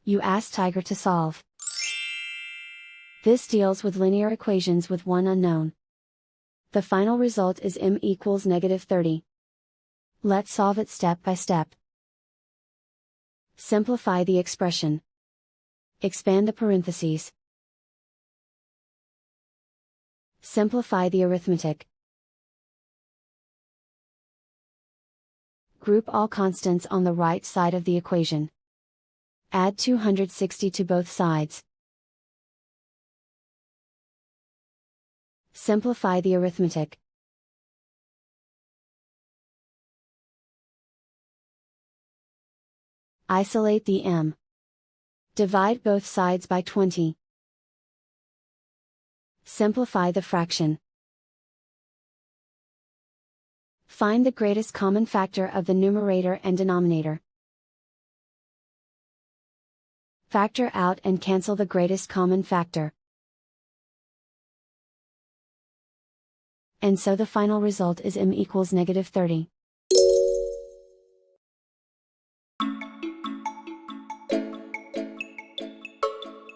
You ask Tiger to solve. This deals with linear equations with one unknown. The final result is m equals -30. Let's solve it step by step. Simplify the expression. Expand the parentheses. Simplify the arithmetic. Group all constants on the right side of the equation. Add 260 to both sides. Simplify the arithmetic. Isolate the m. Divide both sides by 20. Simplify the fraction. Find the greatest common factor of the numerator and denominator. Factor out and cancel the greatest common factor. And so the final result is m equals -30.